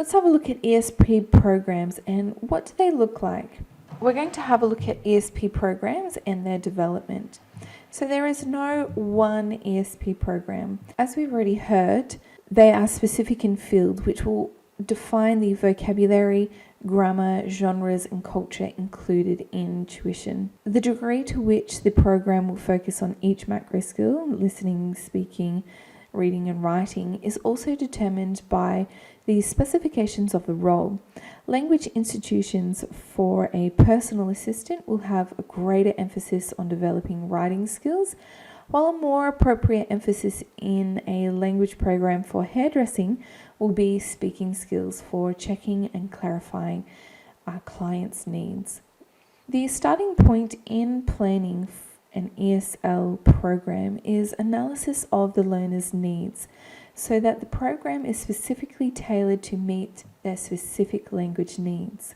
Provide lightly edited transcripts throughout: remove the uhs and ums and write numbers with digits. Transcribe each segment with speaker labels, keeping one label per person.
Speaker 1: Let's have a look at ESP programs and what do they look like. We're going to have a look at ESP programs and their development. So there is no one ESP program. As we've already heard, they are specific in field, which will define the vocabulary, grammar, genres and culture included in tuition. The degree to which the program will focus on each macro skill, listening, speaking, reading and writing, is also determined by the specifications of the role. Language institutions for a personal assistant will have a greater emphasis on developing writing skills, while a more appropriate emphasis in a language program for hairdressing will be speaking skills for checking and clarifying our clients' needs. The starting point in planning an ESL program is analysis of the learner's needs so that the program is specifically tailored to meet their specific language needs.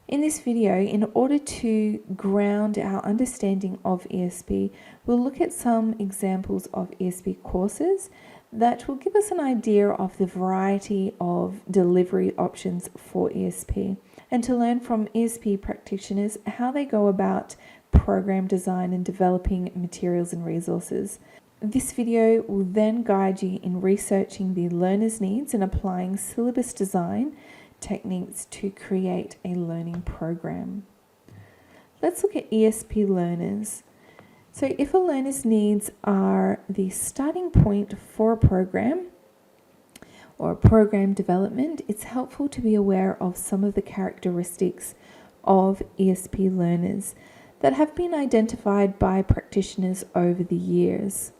Speaker 1: In this video, in order to ground our understanding of ESP, we'll look at some examples of ESP courses that will give us an idea of the variety of delivery options for ESP, and to learn from ESP practitioners how they go about program design and developing materials and resources. This video will then guide you in researching the learner's needs and applying syllabus design techniques to create a learning program. Let's look at ESP learners. So if a learner's needs are the starting point for a program or program development, it's helpful to be aware of some of the characteristics of ESP learners that have been identified by practitioners over the years.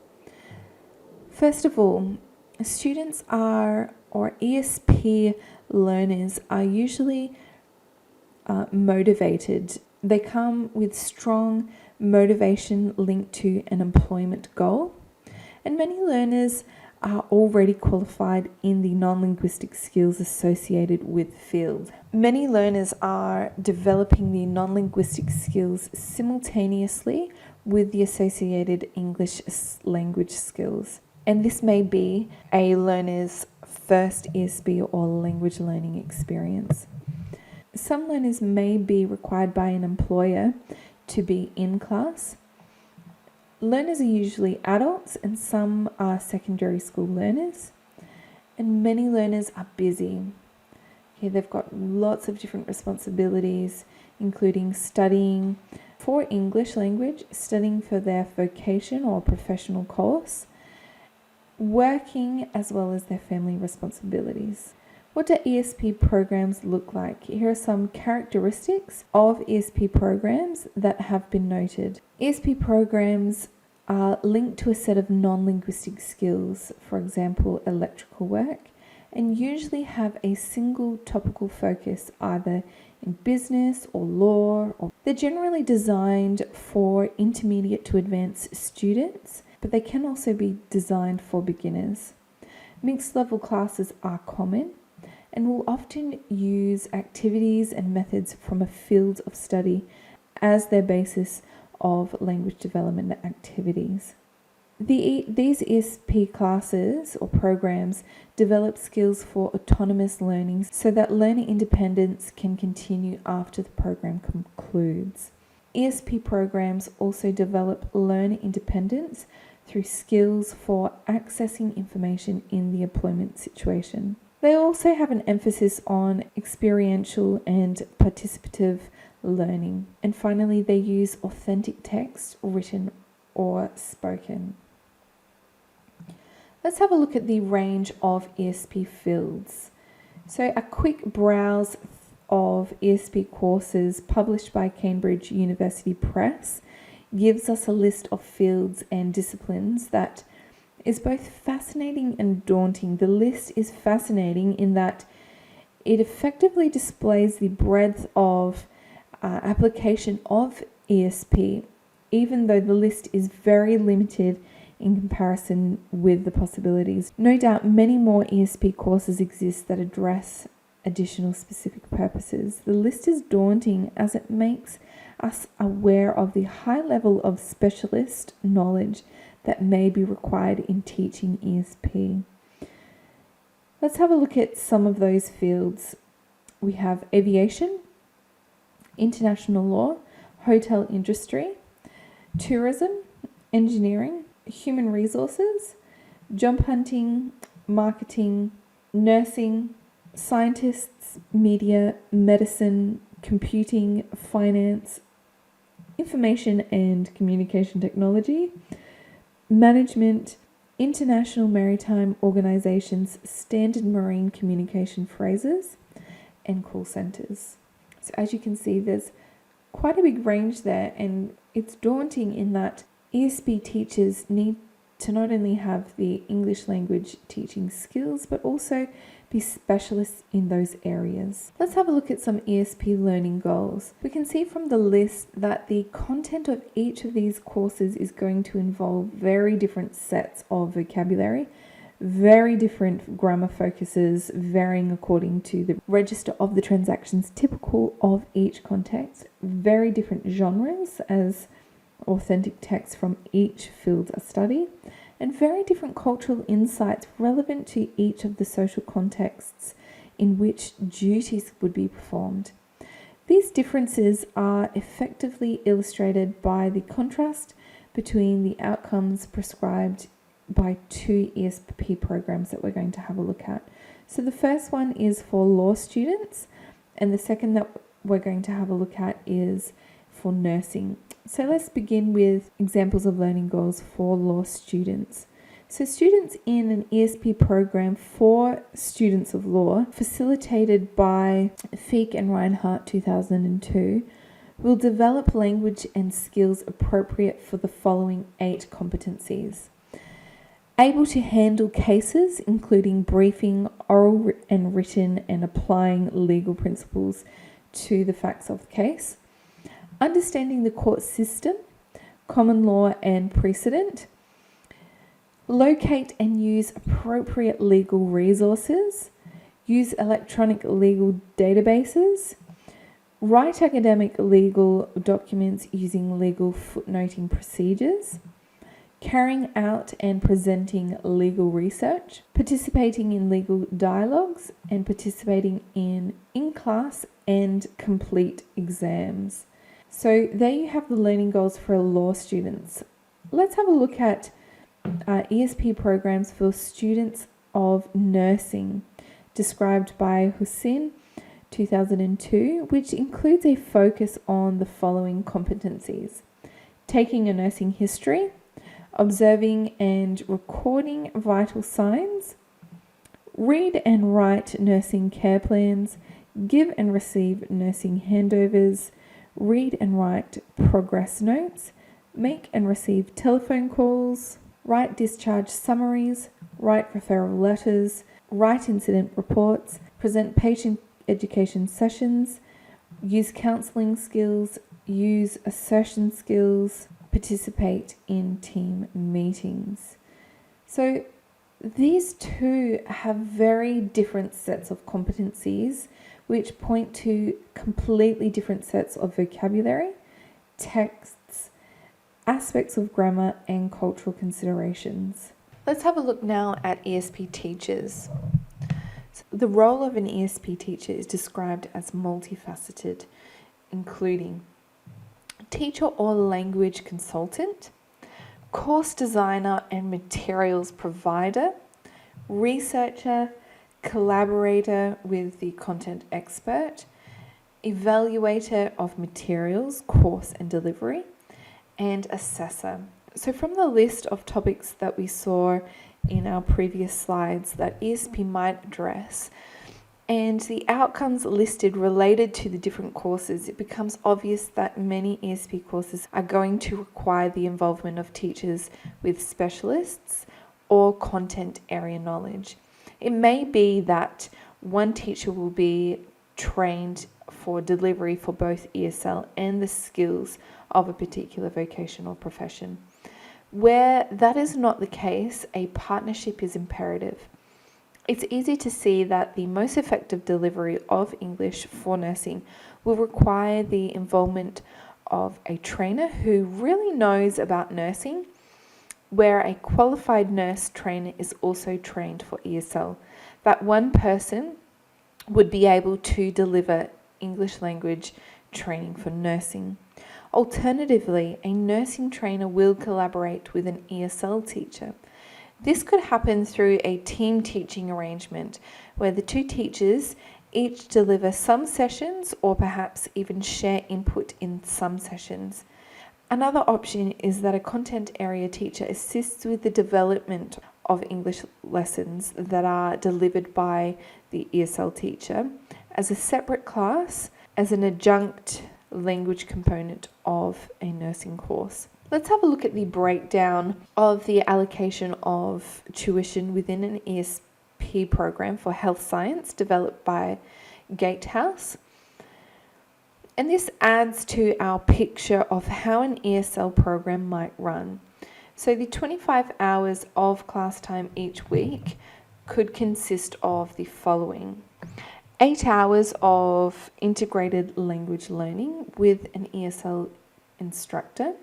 Speaker 1: First of all, students or ESP learners are usually motivated. They come with strong motivation linked to an employment goal, and many learners are already qualified in the non-linguistic skills associated with the field. Many learners are developing the non-linguistic skills simultaneously with the associated English language skills. And this may be a learner's first ESP or language learning experience. Some learners may be required by an employer to be in class. Learners are usually adults and some are secondary school learners. And many learners are busy. Okay, they've got lots of different responsibilities, including studying for English language, studying for their vocation or professional course, working, as well as their family responsibilities. What do ESP programs look like? Here are some characteristics of ESP programs that have been noted. ESP programs are linked to a set of non-linguistic skills, for example, electrical work, and usually have a single topical focus either in business or law. They're generally designed for intermediate to advanced students, but they can also be designed for beginners. Mixed level classes are common and will often use activities and methods from a field of study as their basis of language development activities. These ESP classes or programs develop skills for autonomous learning so that learning independence can continue after the program concludes. ESP programs also develop learner independence through skills for accessing information in the employment situation. They also have an emphasis on experiential and participative learning. And finally, they use authentic text, written or spoken. Let's have a look at the range of ESP fields. So a quick browse of ESP courses published by Cambridge University Press gives us a list of fields and disciplines that is both fascinating and daunting. The list is fascinating in that it effectively displays the breadth of application of ESP, even though the list is very limited in comparison with the possibilities. No doubt many more ESP courses exist that address additional specific purposes. The list is daunting as it makes us aware of the high level of specialist knowledge that may be required in teaching ESP. Let's have a look at some of those fields. We have aviation, international law, hotel industry, tourism, engineering, human resources, job hunting, marketing, nursing, scientists, media, medicine, computing, finance, information and communication technology, management, international maritime organizations, standard marine communication phrases, and call centers. So as you can see, there's quite a big range there, and it's daunting in that ESP teachers need to not only have the English language teaching skills, but also be specialists in those areas. Let's have a look at some ESP learning goals. We can see from the list that the content of each of these courses is going to involve very different sets of vocabulary, very different grammar focuses, varying according to the register of the transactions typical of each context, very different genres as authentic texts from each field of study, and very different cultural insights relevant to each of the social contexts in which duties would be performed. These differences are effectively illustrated by the contrast between the outcomes prescribed by two ESP programs that we're going to have a look at. So the first one is for law students, and the second that we're going to have a look at is for nursing. So let's begin with examples of learning goals for law students. So students in an ESP program for students of law, facilitated by Feek and Reinhardt 2002, will develop language and skills appropriate for the following 8 competencies. Able to handle cases, including briefing, oral and written, and applying legal principles to the facts of the case. Understanding the court system, common law and precedent. Locate and use appropriate legal resources. Use electronic legal databases. Write academic legal documents using legal footnoting procedures. Carrying out and presenting legal research, participating in legal dialogues, and participating in class and complete exams. So there you have the learning goals for law students. Let's have a look at ESP programs for students of nursing, described by Hussein 2002, which includes a focus on the following competencies: taking a nursing history, observing and recording vital signs, read and write nursing care plans, give and receive nursing handovers, read and write progress notes, make and receive telephone calls, write discharge summaries, write referral letters, write incident reports, present patient education sessions, use counselling skills, use assertion skills, participate in team meetings. So these two have very different sets of competencies which point to completely different sets of vocabulary, texts, aspects of grammar, and cultural considerations. Let's have a look now at ESP teachers. So the role of an ESP teacher is described as multifaceted, including teacher or language consultant, course designer and materials provider, researcher, collaborator with the content expert, evaluator of materials, course and delivery, and assessor. So from the list of topics that we saw in our previous slides that ESP might address, and the outcomes listed related to the different courses, it becomes obvious that many ESP courses are going to require the involvement of teachers with specialists or content area knowledge. It may be that one teacher will be trained for delivery for both ESL and the skills of a particular vocational profession. Where that is not the case, a partnership is imperative. It's easy to see that the most effective delivery of English for nursing will require the involvement of a trainer who really knows about nursing, where a qualified nurse trainer is also trained for ESL. that one person would be able to deliver English language training for nursing. Alternatively, a nursing trainer will collaborate with an ESL teacher. This could happen through a team teaching arrangement where the two teachers each deliver some sessions or perhaps even share input in some sessions. Another option is that a content area teacher assists with the development of English lessons that are delivered by the ESL teacher as a separate class as an adjunct language component of a nursing course. Let's have a look at the breakdown of the allocation of tuition within an ESP program for health science developed by Gatehouse. And this adds to our picture of how an ESL program might run. So the 25 hours of class time each week could consist of the following: 8 hours of integrated language learning with an ESL instructor,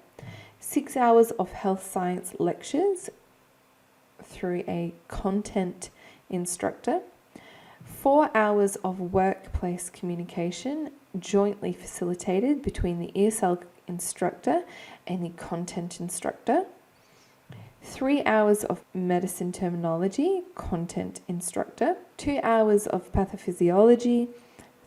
Speaker 1: 6 hours of health science lectures through a content instructor, 4 hours of workplace communication jointly facilitated between the ESL instructor and the content instructor, 3 hours of medicine terminology, content instructor, 2 hours of pathophysiology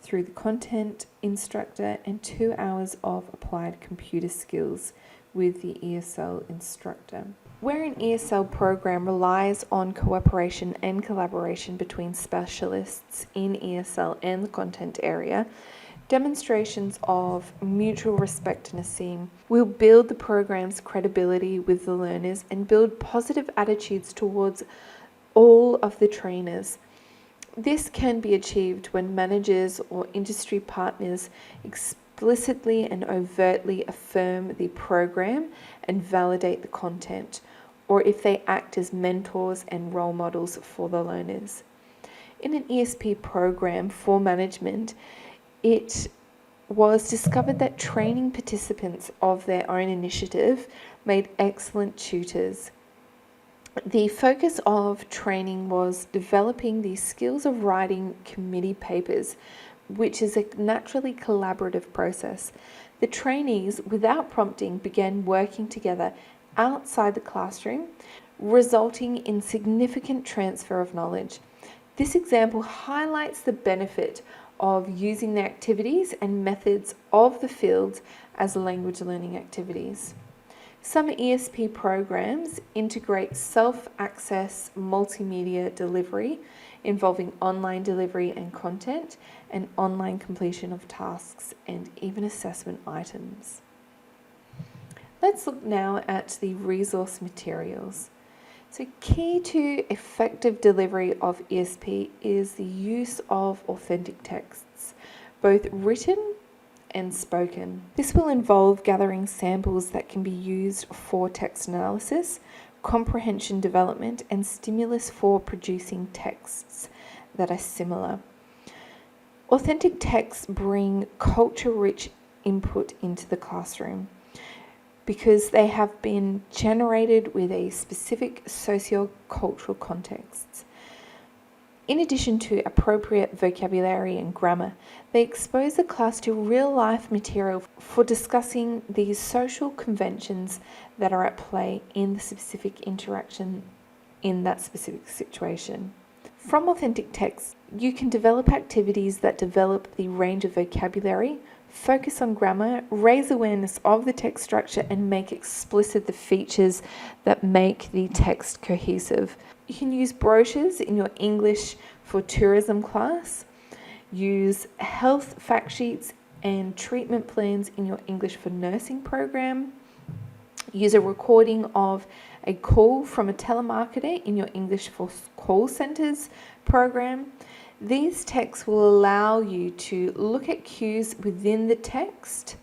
Speaker 1: through the content instructor, and 2 hours of applied computer skills with the ESL instructor. Where an ESL program relies on cooperation and collaboration between specialists in ESL and the content area, demonstrations of mutual respect and esteem will build the program's credibility with the learners and build positive attitudes towards all of the trainers. This can be achieved when managers or industry partners explicitly and overtly affirm the program and validate the content, or if they act as mentors and role models for the learners. In an ESP program for management, it was discovered that training participants of their own initiative made excellent tutors. The focus of training was developing the skills of writing committee papers, which is a naturally collaborative process. The trainees, without prompting, began working together outside the classroom, resulting in significant transfer of knowledge. This example highlights the benefit of using the activities and methods of the field as language learning activities. Some ESP programs integrate self-access multimedia delivery involving online delivery and content and online completion of tasks and even assessment items. Let's look now at the resource materials. So key to effective delivery of ESP is the use of authentic texts, both written and spoken. This will involve gathering samples that can be used for text analysis, comprehension development, and stimulus for producing texts that are similar. Authentic texts bring culture-rich input into the classroom because they have been generated with a specific socio-cultural context. In addition to appropriate vocabulary and grammar, they expose the class to real-life material for discussing the social conventions that are at play in the specific interaction in that specific situation. From authentic texts, you can develop activities that develop the range of vocabulary, focus on grammar, raise awareness of the text structure, and make explicit the features that make the text cohesive. You can use brochures in your English for tourism class, use health fact sheets and treatment plans in your English for nursing program, use a recording of a call from a telemarketer in your English for call centers program. These texts will allow you to look at cues within the text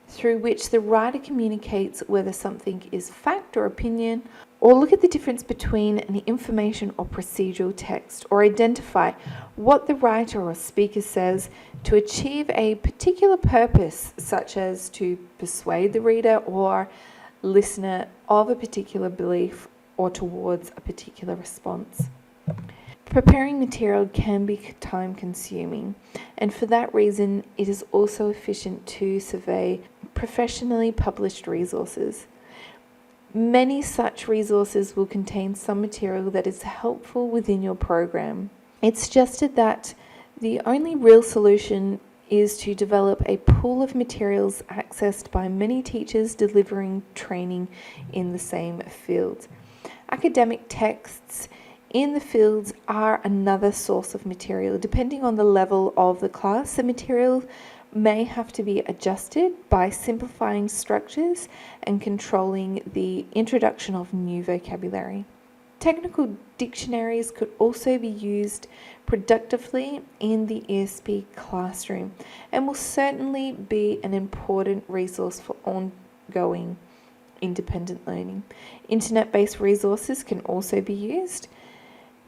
Speaker 1: through which the writer communicates whether something is fact or opinion, or look at the difference between an information or procedural text, or identify what the writer or speaker says to achieve a particular purpose, such as to persuade the reader or listener of a particular belief or towards a particular response. Preparing material can be time consuming, and for that reason, it is also efficient to survey professionally published resources. Many such resources will contain some material that is helpful within your program. It's suggested that the only real solution is to develop a pool of materials accessed by many teachers delivering training in the same field. Academic texts in the fields are another source of material. Depending on the level of the class, the material may have to be adjusted by simplifying structures and controlling the introduction of new vocabulary. Technical dictionaries could also be used productively in the ESP classroom and will certainly be an important resource for ongoing independent learning. Internet-based resources can also be used.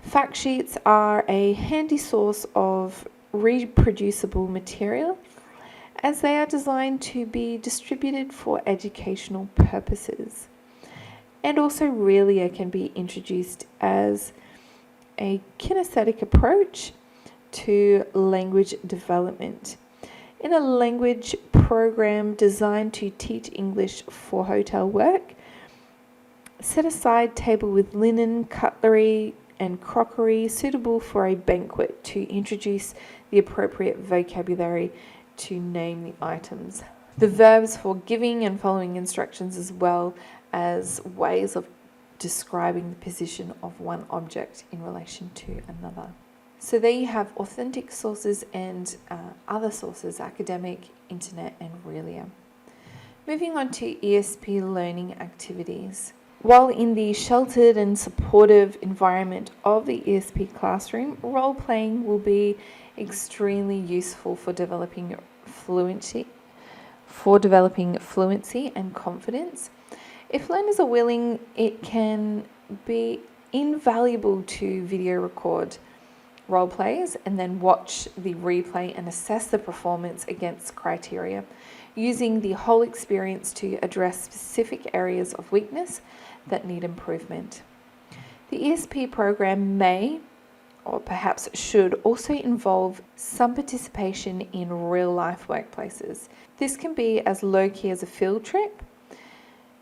Speaker 1: Fact sheets are a handy source of reproducible material as they are designed to be distributed for educational purposes. And also RELIA can be introduced as a kinesthetic approach to language development. In a language program designed to teach English for hotel work, set aside table with linen, cutlery, and crockery suitable for a banquet to introduce the appropriate vocabulary to name the items. The verbs for giving and following instructions, as well as ways of describing the position of one object in relation to another. So there you have authentic sources and other sources, academic, internet, and RELIA. Moving on to ESP learning activities. While in the sheltered and supportive environment of the ESP classroom, role-playing will be extremely useful for developing fluency and confidence. If learners are willing, it can be invaluable to video record role plays and then watch the replay and assess the performance against criteria, using the whole experience to address specific areas of weakness that need improvement. The ESP program may, or perhaps should, also involve some participation in real-life workplaces. This can be as low-key as a field trip.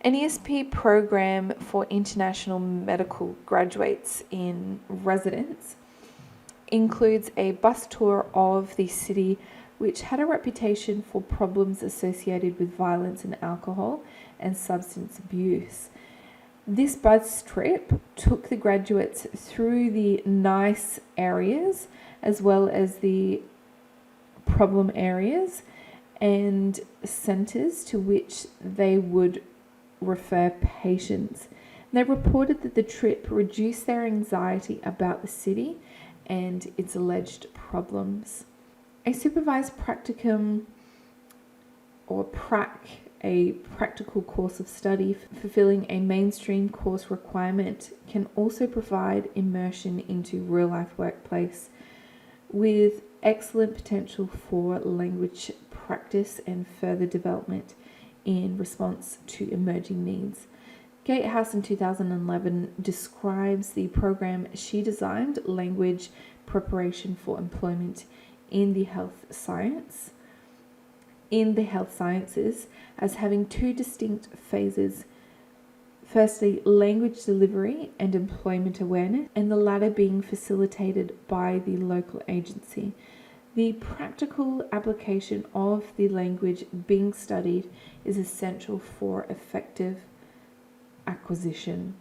Speaker 1: An ESP program for international medical graduates in residence includes a bus tour of the city, which had a reputation for problems associated with violence and alcohol and substance abuse. This bus trip took the graduates through the nice areas as well as the problem areas and centres to which they would refer patients. They reported that the trip reduced their anxiety about the city and its alleged problems. A supervised practicum or prac, a practical course of study fulfilling a mainstream course requirement, can also provide immersion into real-life workplace with excellent potential for language practice and further development in response to emerging needs. Gatehouse in 2011 describes the program she designed, Language Preparation for Employment in the Health Sciences, as having two distinct phases. Firstly, language delivery and employment awareness, and the latter being facilitated by the local agency. The practical application of the language being studied is essential for effective acquisition.